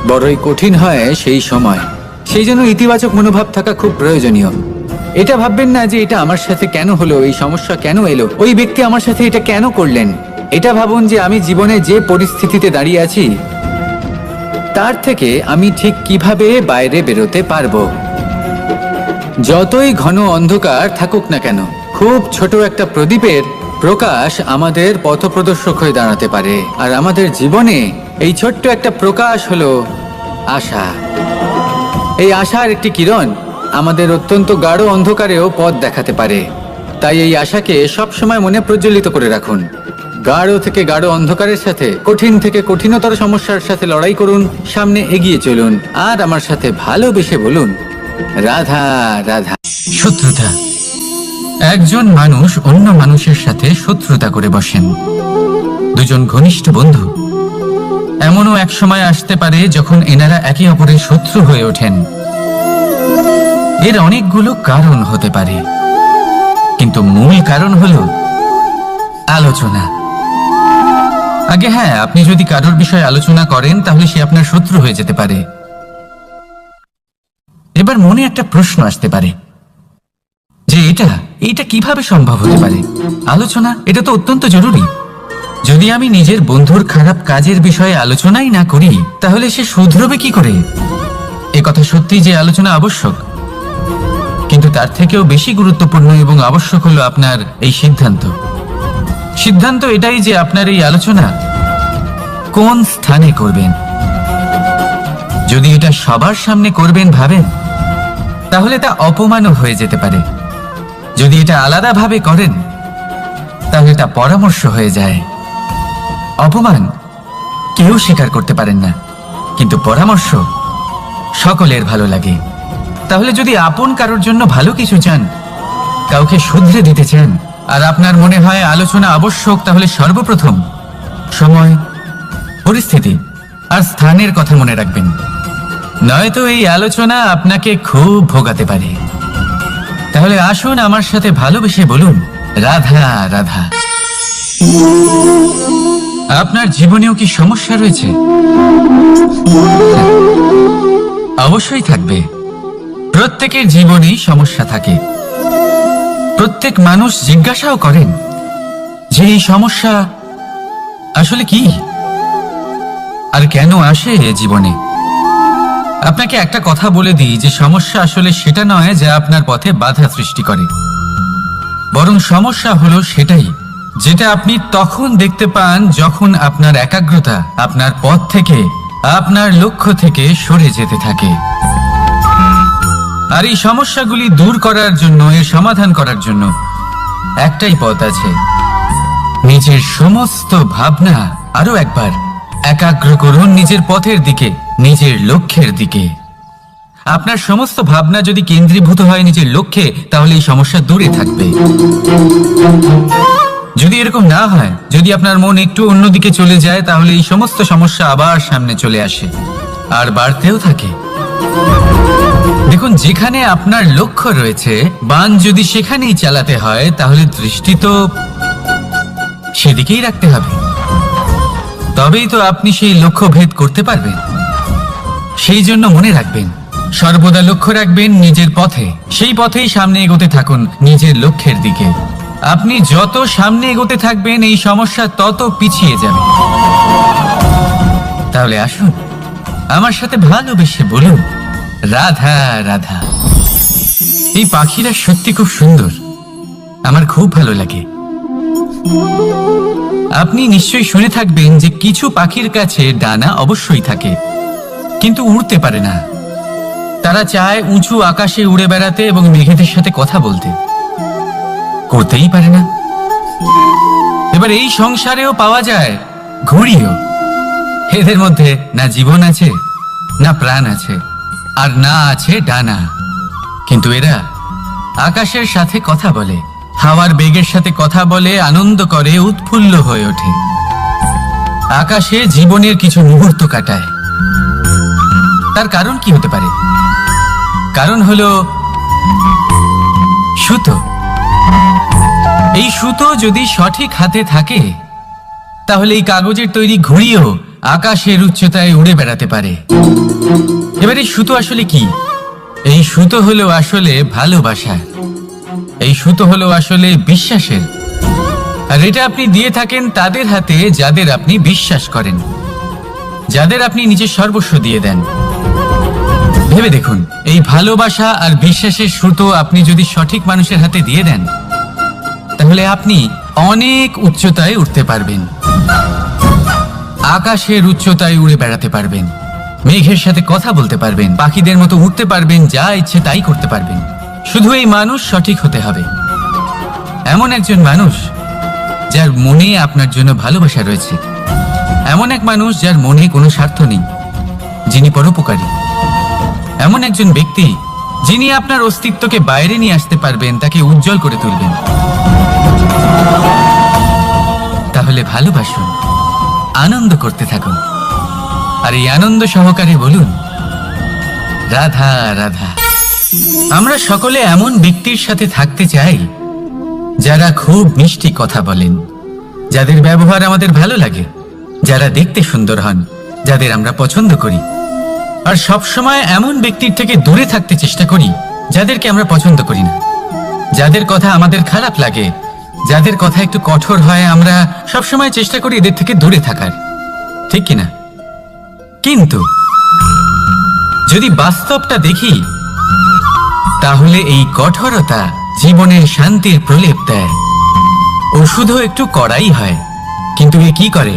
বড়ই কঠিন হয় সেই সময়। সেই জন্য ইতিবাচক মনোভাব থাকা খুব প্রয়োজনীয়। এটা ভাববেন না যে এটা আমার সাথে কেন হলো, এই সমস্যা কেন এলো, ওই ব্যক্তি আমার সাথে এটা কেন করলেন। এটা ভাবুন যে আমি জীবনে যে পরিস্থিতিতে দাঁড়িয়ে আছি তার থেকে আমি ঠিক কিভাবে বাইরে বেরোতে পারবো। যতই ঘন অন্ধকার থাকুক না কেন, খুব ছোট একটা প্রদীপের প্রকাশ আমাদের পথপ্রদর্শক হয়ে দাঁড়াতে পারে। আর আমাদের জীবনে এই ছোট্ট একটা প্রকাশ হলো আশা। এই আশার একটি কিরণ আমাদের অত্যন্ত গাঢ় অন্ধকারেও পথ দেখাতে পারে। তাই এই আশাকে সবসময় মনে প্রজ্বলিত করে রাখুন। গাঢ় থেকে গাঢ় অন্ধকারের সাথে, কঠিন থেকে কঠিনতর সমস্যার সাথে লড়াই করুন, সামনে এগিয়ে চলুন, আর আমার সাথে ভালোবেসে বলুন, রাধা রাধা। শত্রুতা। একজন মানুষ অন্য মানুষের সাথে শত্রুতা করে বসেন। দুজন ঘনিষ্ঠ বন্ধু, এমনও এক সময় আসতে পারে যখন এনারা একে অপরের শত্রু হয়ে ওঠেন। এর অনেকগুলো কারণ হতে পারে, কিন্তু মূল কারণ হলো আলোচনা। আগে হ্যাঁ, আপনি যদি কারোর বিষয়ে আলোচনা করেন তাহলে সে আপনার শত্রু হয়ে যেতে পারে। এবার মনে একটা প্রশ্ন আসতে পারে যে এটা কিভাবে সম্ভব হতে পারে? আলোচনা, এটা তো অত্যন্ত জরুরি। যদি আমি নিজের বন্ধুর খারাপ কাজের বিষয়ে আলোচনাই না করি তাহলে সে শুধরবে কি করে? এ কথা সত্যি যে আলোচনা আবশ্যক, কিন্তু তার থেকেও বেশি গুরুত্বপূর্ণ এবং আবশ্যক হলো আপনার এই সিদ্ধান্ত। সিদ্ধান্ত এটাই যে আপনার এই আলোচনা কোন স্থানে করবেন। যদি এটা সবার সামনে করবেন ভাবেন, তাহলে তা অপমানও হয়ে যেতে পারে। যদি এটা আলাদাভাবে করেন তাহলে তা পরামর্শ হয়ে যায়। অপমান কেউ স্বীকার করতে পারেন না, কিন্তু পরামর্শ সকলের ভালো লাগে। তাহলে যদি আপন কারোর জন্য ভালো কিছু চান, কাউকে শুধরে দিতে চান, আর আপনার মনে হয় আলোচনা আবশ্যক, তাহলে সর্বপ্রথম সময়, পরিস্থিতি আর স্থানের কথা মনে রাখবেন। নয়তো এই আলোচনা আপনাকে খুব ভোগাতে পারে। তাহলে আসুন আমার সাথে ভালোবেসে বলুন, রাধা রাধা। আপনার জীবনেও কি সমস্যা রয়েছে? অবশ্যই থাকবে। প্রত্যেকের জীবনেই সমস্যা থাকে। প্রত্যেক মানুষ জিজ্ঞাসাও করেন যে এই সমস্যা আসলে কি আর কেন আসে জীবনে। আপনাকে একটা কথা বলে দিই যে সমস্যা আসলে সেটা নয় যা আপনার পথে বাধা সৃষ্টি করে, বরং সমস্যা হলো সেটাই যেটা আপনি তখন দেখতে পান যখন আপনার একাগ্রতা আপনার পথ থেকে, আপনার লক্ষ্য থেকে সরে যেতে থাকে। আর এই সমস্যাগুলি দূর করার জন্য, এর সমাধান করার জন্য একটাই পথ আছে। নিজের সমস্ত ভাবনা আরো একবার একাগ্র করুন নিজের পথের দিকে, নিজের লক্ষ্যের দিকে। আপনার সমস্ত ভাবনা যদি কেন্দ্রীভূত হয় নিজের লক্ষ্যে, তাহলে এই সমস্যা দূরে থাকবে। যদি এরকম না হয়, যদি আপনার মন একটু অন্যদিকে চলে যায়, তাহলে এই সমস্ত সমস্যা আবার সামনে চলে আসে আর বাড়তেও থাকে। দেখুন, যেখানে আপনার লক্ষ্য রয়েছে, বান যদি সেখানেই চালাতে হয়, তাহলে দৃষ্টি তো সেদিকেই রাখতে হবে। তবেই তো আপনি সেই লক্ষ্য ভেদ করতে পারবেন। সেই জন্য মনে রাখবেন, সর্বদা লক্ষ্য রাখবেন নিজের পথে, সেই পথেই সামনে এগোতে থাকুন নিজের লক্ষ্যের দিকে। আপনি যত সামনে এগোতে থাকবেন এই সমস্যা তত পিছিয়ে যাবে। তাহলে আসুন আমার সাথে ভালোবেসে বলুন, রাধা রাধা। এই পাখিরা সত্যি খুব সুন্দর, আমার খুব ভালো লাগে। আপনি নিশ্চয়ই শুনে থাকবেন যে কিছু পাখির কাছে ডানা অবশ্যই থাকে, কিন্তু উড়তে পারে না। তারা চায় উঁচু আকাশে উড়ে বেড়াতে এবং মেঘেদের সাথে কথা বলতে, করতেই পারে না। এবার এই সংসারেও পাওয়া যায় ঘুড়িও। এদের মধ্যে না জীবন আছে, না প্রাণ আছে, আর না আছে ডানা, কিন্তু এরা আকাশের সাথে কথা বলে, হাওয়ার বেগের সাথে কথা বলে, আনন্দ করে, উৎফুল্ল হয়ে ওঠে, আকাশে জীবনের কিছু মুহূর্ত কাটায়। তার কারণ কি হতে পারে? কারণ হলো সুতো। এই সুতো যদি সঠিক হাতে থাকে, তাহলে এই কাগজের তৈরি ঘুড়িও আকাশের উচ্চতায় উড়ে বেড়াতে পারে। এবার এই সুতো আসলে কি? এই সুতো হলো আসলে ভালোবাসা, এই সুতো হলো আসলে বিশ্বাসের। আর এটা আপনি দিয়ে থাকেন তাদের হাতে যাদের আপনি বিশ্বাস করেন। যাদের আপনি নিজের সর্বস্ব দিয়ে দেন। ভেবে দেখুন, এই ভালোবাসা আর বিশ্বাসের সুতো আপনি যদি সঠিক মানুষের হাতে দিয়ে দেন, তাহলে আপনি অনেক উচ্চতায় উঠতে পারবেন, আকাশের উচ্চতায় উড়ে বেড়াতে পারবেন, মেঘের সাথে কথা বলতে পারবেন, পাখিদের মতো উঠতে পারবেন, যা ইচ্ছে তাই করতে পারবেন। শুধু এই মানুষ সঠিক হতে হবে, এমন একজন মানুষ যার মনে আপনার জন্য ভালোবাসা রয়েছে, এমন এক মানুষ যার মনে কোনো স্বার্থ নেই, যিনি পরোপকারী, এমন একজন ব্যক্তি যিনি আপনার অস্তিত্বকে বাইরে নিয়ে আসতে পারবেন, তাকে উজ্জ্বল করে তুলবেন। তাহলে ভালোবাসুন, আনন্দ করতে থাকুন, আর এই আনন্দ সহকারে বলুন, রাধা রাধা। আমরা সকলে এমন ব্যক্তির সাথে থাকতে চাই যারা খুব মিষ্টি কথা বলেন, যাদের ব্যবহার আমাদের ভালো লাগে, যারা দেখতে সুন্দর হন, যাদের আমরা পছন্দ করি। আর সবসময় এমন ব্যক্তির থেকে দূরে থাকতে চেষ্টা করি যাদেরকে আমরা পছন্দ করি না, যাদের কথা আমাদের খারাপ লাগে, যাদের কথা একটু কঠোর হয়। আমরা সবসময় চেষ্টা করি এদের থেকে দূরে থাকার, ঠিক কিনা? কিন্তু যদি বাস্তবটা দেখি, তাহলে এই কঠোরতা জীবনের শান্তির প্রলেপ দেয়। ওষুধও একটু কড়াই হয়, কিন্তু এ কি করে?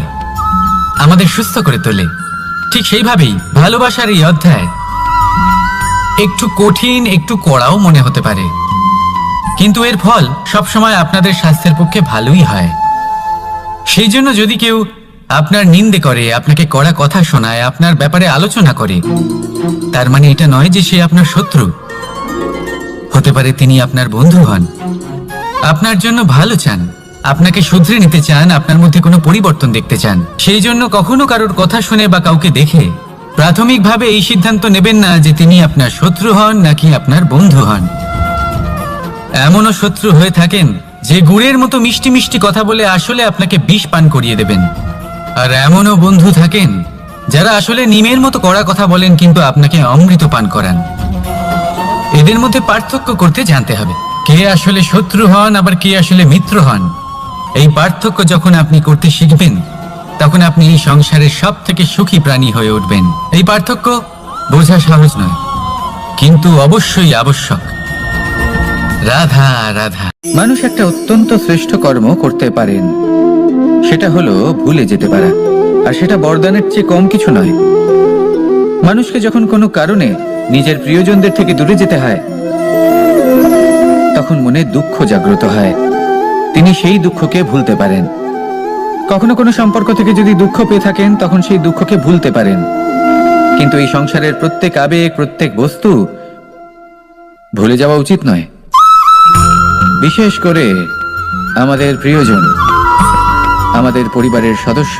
আমাদের সুস্থ করে তোলে। ঠিক সেইভাবেই ভালোবাসার এই অধ্যায় একটু কঠিন, একটু কড়াও মনে হতে পারে, কিন্তু এর ফল সবসময় আপনাদের স্বাস্থ্যের পক্ষে ভালোই হয়। সেই জন্য যদি কেউ আপনার নিন্দে করে, আপনাকে কড়া কথা শোনায়, আপনার ব্যাপারে আলোচনা করে, তার মানে এটা নয় যে সে আপনার শত্রু। হতে পারে তিনি আপনার বন্ধু হন, আপনার জন্য ভালো চান, আপনাকে শুধরে নিতে চান, আপনার মধ্যে কোনো পরিবর্তন দেখতে চান। সেই জন্য কখনো কারোর কথা শুনে বা কাউকে দেখে প্রাথমিকভাবে এই সিদ্ধান্ত নেবেন না যে তিনি আপনার শত্রু হন নাকি আপনার বন্ধু হন। এমনও শত্রু হয়ে থাকেন যে গুড়ের মতো মিষ্টি মিষ্টি কথা বলে আসলে আপনাকে বিষ পান করিয়ে দেবেন, আর এমনও বন্ধু থাকেন যারা আসলে নিমের মতো কড়া কথা বলেন কিন্তু আপনাকে অমৃত পান করান। এদের মধ্যে পার্থক্য করতে জানতে হবে, কে আসলে শত্রু হন আবার কে আসলে মিত্র হন। এই পার্থক্য যখন আপনি করতে শিখবেন, তখন আপনি এই সংসারের সব থেকে সুখী প্রাণী হয়ে উঠবেন। এই পার্থক্য বোঝা সহজ নয়, কিন্তু অবশ্যই আবশ্যক। রাধা রাধা। মানুষ একটা অত্যন্ত শ্রেষ্ঠ কর্ম করতে পারেন, সেটা হলো ভুলে যেতে পারা, আর সেটা বরদানের চেয়ে কম কিছু নয়। মানুষকে যখন কোনো কারণে নিজের প্রিয়জনদের থেকে দূরে যেতে হয়, তখন মনে দুঃখ জাগ্রত হয়, তিনি সেই দুঃখকে ভুলতে পারেন। কখনো কোনো সম্পর্ক থেকে যদি দুঃখ পেয়ে থাকেন, তখন সেই দুঃখকে ভুলতে পারেন। কিন্তু এই সংসারের প্রত্যেক আবেগ, প্রত্যেক বস্তু ভুলে যাওয়া উচিত নয়। বিশেষ করে আমাদের প্রিয়জন, আমাদের পরিবারের সদস্য,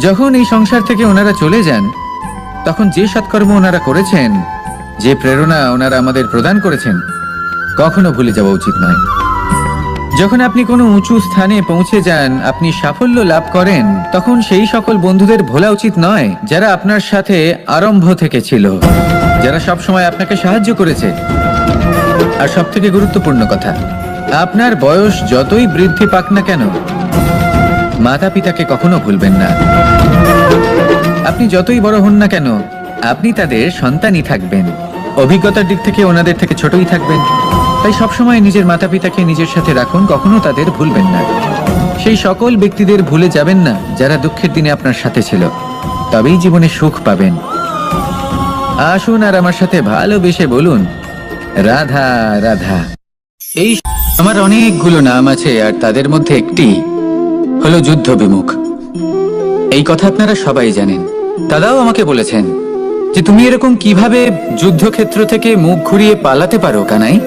যখন এই সংসার থেকে ওনারা চলে যান, তখন যে সৎকর্ম ওনারা করেছেন, যে প্রেরণা ওনারা আমাদের প্রদান করেছেন, কখনো ভুলে যাওয়া উচিত নয়। যখন আপনি কোনো উঁচু স্থানে পৌঁছে যান, আপনি সাফল্য লাভ করেন, তখন সেই সকল বন্ধুদের ভোলা উচিত নয় যারা আপনার সাথে আরম্ভ থেকে ছিল, যারা সব সময় আপনাকে সাহায্য করেছে। আর সব থেকে গুরুত্বপূর্ণ কথা, আপনার বয়স যতই বৃদ্ধি পাক না কেন, মাতা পিতাকে কখনো ভুলবেন না। আপনি যতই বড় হন না কেন, আপনি তাদের সন্তানই থাকবেন। অভিজ্ঞতার দিক থেকে ওনাদের থেকে ছোটই থাকবেন। তাই সবসময় নিজের মাতা পিতাকে নিজের সাথে রাখুন, কখনো তাদের ভুলবেন না। সেই সকল ব্যক্তিদের ভুলে যাবেন না যারা দুঃখের দিনে আপনার সাথে ছিল, তবেই জীবনে সুখ পাবেন। আসুন আর আমার সাথে ভালোবেসে বলুন, রাধা রাধা। এই আমার অনেকগুলো নাম আছে, আর তাদের মধ্যে একটি হলো যুদ্ধ বিমুখ। এই কথা আপনারা সবাই জানেন। দাদাও আমাকে বলেছেন যে তুমি এরকম কিভাবে যুদ্ধক্ষেত্র থেকে মুখ ঘুরিয়ে পালাতে পারো কানাই।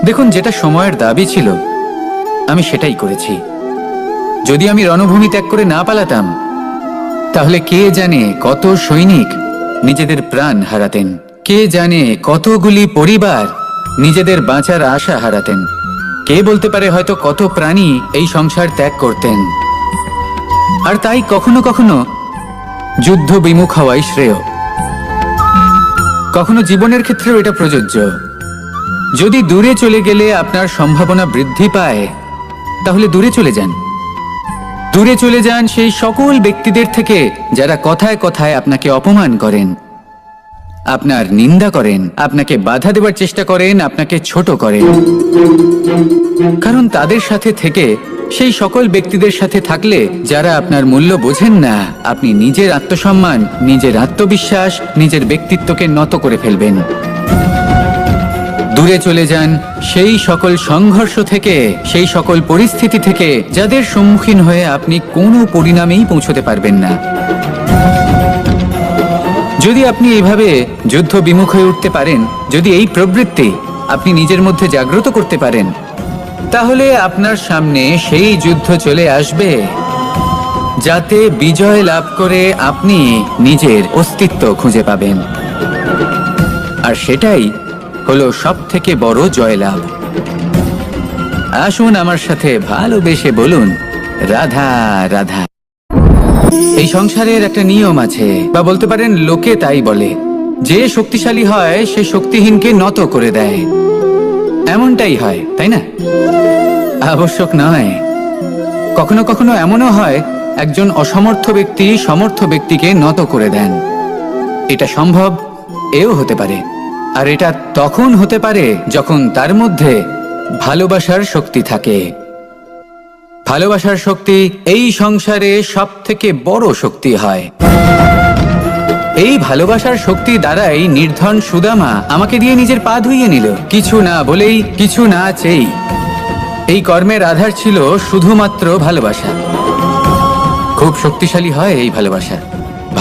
দেখুন, যেটা সময়ের দাবি ছিল আমি সেটাই করেছি। যদি আমি রণভূমি ত্যাগ করে না পালাতাম, তাহলে কে জানে কত সৈনিক নিজেদের প্রাণ হারাতেন, কে জানে কতগুলি পরিবার নিজেদের বাঁচার আশা হারাতেন, কে বলতে পারে হয়তো কত প্রাণী এই সংসার ত্যাগ করতেন। আর তাই কখনো কখনো যুদ্ধ বিমুখ হওয়াই শ্রেয়। কখনো জীবনের ক্ষেত্রেও এটা প্রযোজ্য। যদি দূরে চলে গেলে আপনার সম্ভাবনা বৃদ্ধি পায়, তাহলে দূরে চলে যান। দূরে চলে যান সেই সকল ব্যক্তিদের থেকে যারা কথায় কথায় আপনাকে অপমান করেন, আপনার নিন্দা করেন, আপনাকে বাধা দেবার চেষ্টা করেন, আপনাকে ছোট করেন। কারণ তাদের সাথে থেকে, সেই সকল ব্যক্তিদের সাথে থাকলে যারা আপনার মূল্য বোঝেন না, আপনি নিজের আত্মসম্মান, নিজের আত্মবিশ্বাস, নিজের ব্যক্তিত্বকে নত করে ফেলবেন। দূরে চলে যান সেই সকল সংঘর্ষ থেকে, সেই সকল পরিস্থিতি থেকে যাদের সম্মুখীন হয়ে আপনি কোনো পরিণামেই পৌঁছতে পারবেন না। যদি আপনি এইভাবে যুদ্ধ বিমুখ হয়ে উঠতে পারেন, যদি এই প্রবৃত্তি আপনি নিজের মধ্যে জাগ্রত করতে পারেন, তাহলে আপনার সামনে সেই যুদ্ধ চলে আসবে যাতে বিজয় লাভ করে আপনি নিজের অস্তিত্ব খুঁজে পাবেন। আর সেটাই হলো সবথেকে বড় জয়লাভ। আসুন আমার সাথে ভালোবেসে বলুন, রাধা রাধা। এই সংসারের একটা নিয়ম আছে, বা বলতে পারেন লোকে তাই বলে, যে শক্তিশালী হয় সে শক্তিহীনকে নত করে দেয়। এমনটাই হয়, তাই না? আবশ্যক নয়, কখনো কখনো এমনও হয় একজন অসমর্থ ব্যক্তি সমর্থ ব্যক্তিকে নত করে দেন। এটা সম্ভব, এও হতে পারে। আর এটা তখন হতে পারে যখন তার মধ্যে ভালোবাসার শক্তি থাকে। ভালোবাসার শক্তি এই সংসারে সব থেকে বড় শক্তি হয়। এই ভালোবাসার শক্তি দ্বারাই নির্ধন সুদামা আমাকে দিয়ে নিজের পা ধুইয়ে নিল, কিছু না বলেই, কিছু না চেয়েই। এই কর্মের আধার ছিল শুধুমাত্র ভালোবাসা। খুব শক্তিশালী হয় এই ভালোবাসা।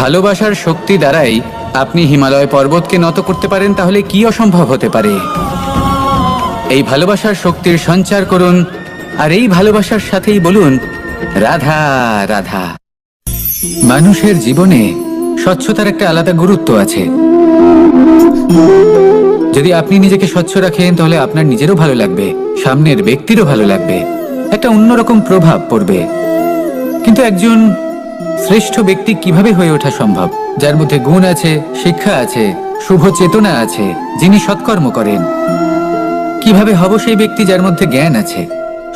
ভালোবাসার শক্তি দ্বারাই আপনি হিমালয় পর্বতকে নত করতে পারেন, তাহলে কি অসম্ভব হতে পারে? এই ভালোবাসার শক্তির সঞ্চার করুন, আর এই ভালোবাসার সাথেই বলুন, রাধা রাধা। মানুষের জীবনে স্বচ্ছতার একটা আলাদা গুরুত্ব আছে। যদি আপনি নিজেকে স্বচ্ছ রাখেন, তাহলে আপনার নিজেরও ভালো লাগবে, সামনের ব্যক্তিরও ভালো লাগবে, একটা অন্যরকম প্রভাব পড়বে। কিন্তু একজন শ্রেষ্ঠ ব্যক্তি কিভাবে হয়ে ওঠা সম্ভব? যার মধ্যে গুণ আছে, শিক্ষা আছে, শুভ চেতনা আছে, যিনি সৎকর্ম করেন। কিভাবে হব সেই ব্যক্তি যার মধ্যে জ্ঞান আছে?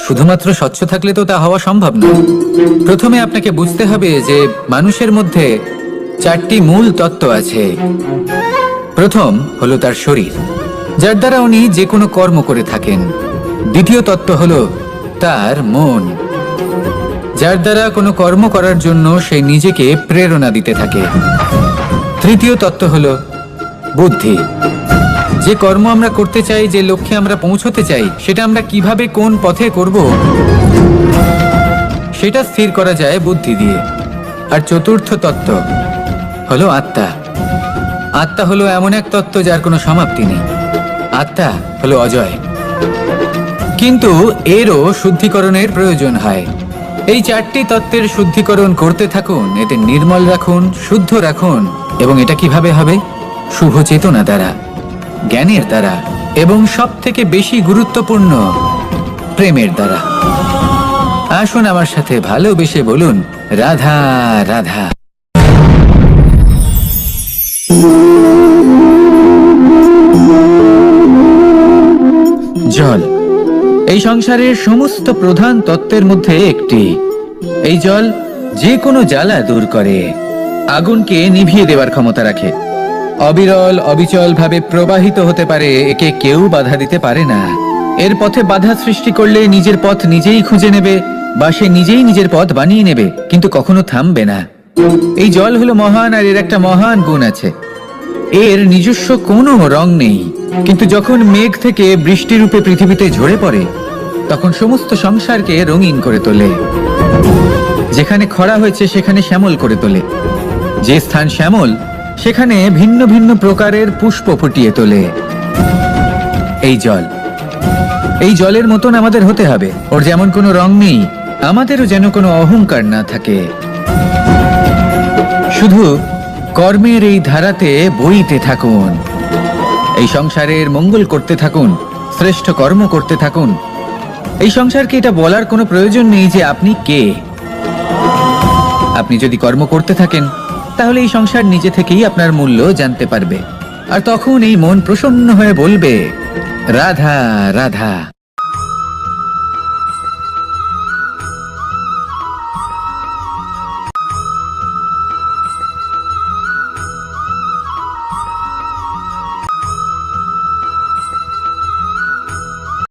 শুধুমাত্র স্বচ্ছ থাকলে তো তা হওয়া সম্ভব নয়। প্রথমে আপনাকে বুঝতে হবে যে মানুষের মধ্যে 4টি মূল তত্ত্ব আছে। প্রথম হলো তার শরীর, যার দ্বারা উনি যে কোনো কর্ম করে থাকেন। দ্বিতীয় তত্ত্ব হলো তার মন, যার দ্বারা কোনো কর্ম করার জন্য সে নিজেকে প্রেরণা দিতে থাকে। তৃতীয় তত্ত্ব হলো বুদ্ধি, যে কর্ম আমরা করতে চাই, যে লক্ষ্যে আমরা পৌঁছতে চাই, সেটা আমরা কিভাবে কোন পথে করব সেটা স্থির করা যায় বুদ্ধি দিয়ে। আর চতুর্থ তত্ত্ব হলো আত্মা। আত্মা হলো এমন এক তত্ত্ব যার কোনো সমাপ্তি নেই। আত্মা হলো অজয়, কিন্তু এরও শুদ্ধিকরণের প্রয়োজন হয়। এই 4টি তত্ত্বের শুদ্ধিকরণ করতে থাকুন, এতে নির্মল রাখুন, শুদ্ধ রাখুন। এবং এটা কিভাবে হবে? শুভ চেতনা দ্বারা, জ্ঞানের দ্বারা, এবং সব থেকে বেশি গুরুত্বপূর্ণ প্রেমের দ্বারা। আসুন আমার সাথে ভালোবেসে বলুন, রাধা রাধা। জল এই সংসারের সমস্ত প্রধান তত্ত্বের মধ্যে একটি। এই জল যে কোনো জ্বালা দূর করে, আগুনকে নিভিয়ে দেওয়ার ক্ষমতা রাখে, অবিরল অবিচল ভাবে প্রবাহিত হতে পারে, একে কেউ বাধা দিতে পারে না। এর পথে বাধা সৃষ্টি করলে নিজের পথ নিজেই খুঁজে নেবে, বা সে নিজেই নিজের পথ বানিয়ে নেবে, কিন্তু কখনো থামবে না। এই জল হলো মহান, আর এর একটা মহান গুণ আছে, এর নিজস্ব কোনো রং নেই। কিন্তু যখন মেঘ থেকে বৃষ্টি রূপে পৃথিবীতে ঝরে পড়ে, তখন সমস্ত সংসারকে রঙিন করে তোলে। যেখানে খরা হয়েছে সেখানে শ্যামল করে তোলে, যে স্থান শ্যামল সেখানে ভিন্ন ভিন্ন প্রকারের পুষ্প ফুটিয়ে তোলে। এই জল, এই জলের মতন আমাদের হতে হবে। ওর যেমন কোনো রং নেই, আমাদেরও যেন কোনো অহংকার না থাকে। শুধু কর্মের এই ধারাতে বইতে থাকুন, এই সংসারের মঙ্গল করতে থাকুন, শ্রেষ্ঠ কর্ম করতে থাকুন। এই সংসারকে এটা বলার কোনো প্রয়োজন নেই যে আপনি কে। আপনি যদি কর্ম করতে থাকেন, তাহলে এই সংসার নিজে থেকেই আপনার মূল্য জানতে পারবে। আর তখন এই মন প্রসন্ন হয়ে বলবে, রাধা রাধা।